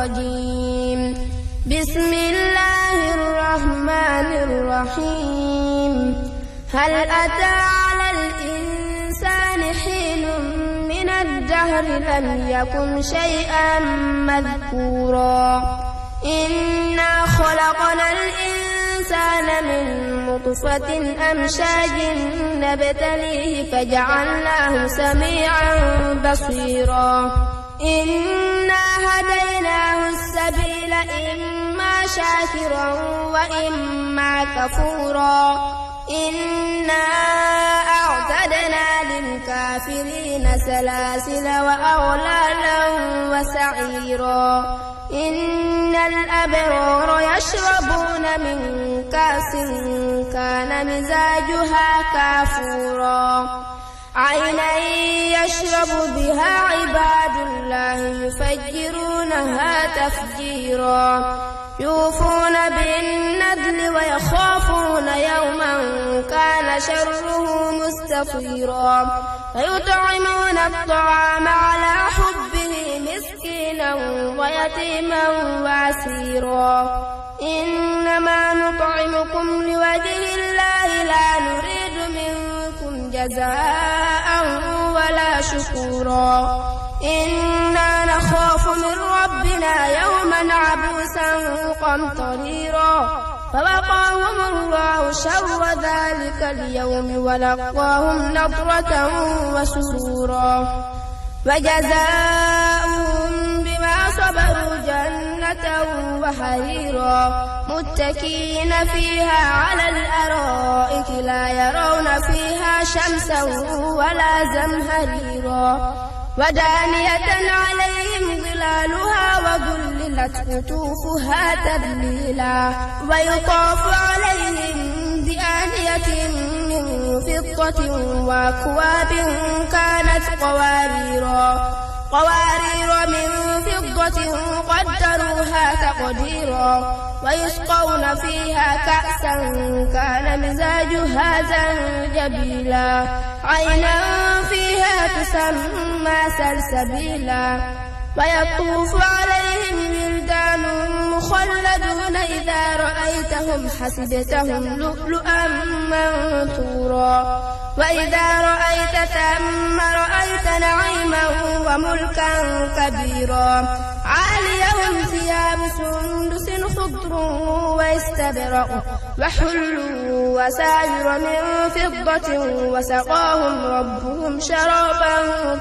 الرجيم. بسم الله الرحمن الرحيم. هل أتى على الإنسان حين من الدهر لم يكن شيئا مذكورا إنا خلقنا الإنسان من نطفة أمشاج نبتليه فجعلناه سميعا بصيرا إنا هديناه السبيل إما شاكرا وإما كفورا إنا أعتدنا للكافرين سلاسل وأغلالا وسعيرا إن الأبرار يشربون من كأس كان مزاجها كافورا عينا يشرب بها عباد الله يفجرونها تفجيرا يوفون بالنذر ويخافون يوما كان شره مستطيرا فيطعمون الطعام على حبه مسكينا ويتيما واسيرا إنما نطعمكم لوجه الله لا نريد منكم جزاء ولا شكورا إنا نخاف من ربنا يوما عبوسا قمطريرا فوقاهم الله شر ذلك اليوم ولقاهم نضرة وسرورا وجزاؤهم بما صبروا جنة وحريرا متكئين فيها على الأرائك لا يرون فيها شمسا ولا زمهريرا ودانية عليهم ظلالها وذللت قطوفها تذليلا ويطاف عليهم بآنية من فضة وأكواب كانت قوارير من فضة قدروها تقديرا ويسقون فيها كأسا كان مزاجها زنجبيلا عينا فيها تسمى سلسبيلا ويطوف عليهم ولدان مخلدون إذا رأيتهم حسبتهم لؤلؤا منثورا وإذا رأيت ثم رأيت نعيما وملكا كبيرا عاليهم ثياب سندس خضر واستبرق وحلوا وساور من فضة وسقاهم ربهم شرابا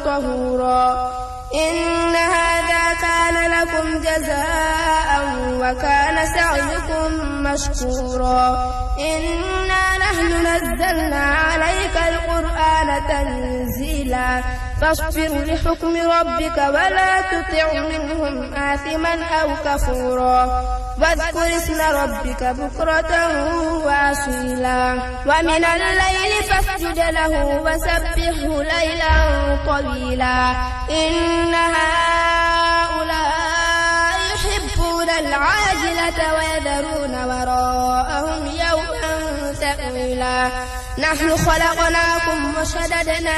طهورا إن هذا كان لكم جزاء وكان سعيكم مشكورا إنا نحن نزلنا عليك القرآن تنزيلا فاصبر لحكم ربك ولا تطع منهم آثما أو كفورا واذكر اسم ربك بكرة وأصيلا ومن الليل فاسجد له وسبحه ليلا طويلا إن هؤلاء يحبون العاجلة ويذرون وراءهم يوما ثقيلا نحن خلقناكم وشددنا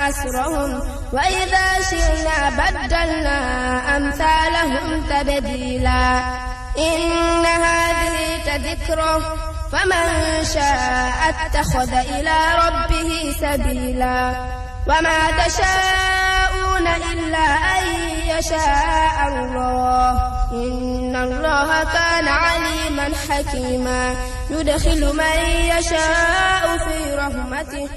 أسرهم وإذا شئنا بدلنا أمثالهم تبديلا إن هذه تذكرة فمن شاء اتخذ إلى ربه سبيلا وما تشاءون إلا أن يشاء الله إن الله كان عليما حكيما يدخل من يشاء في رحمته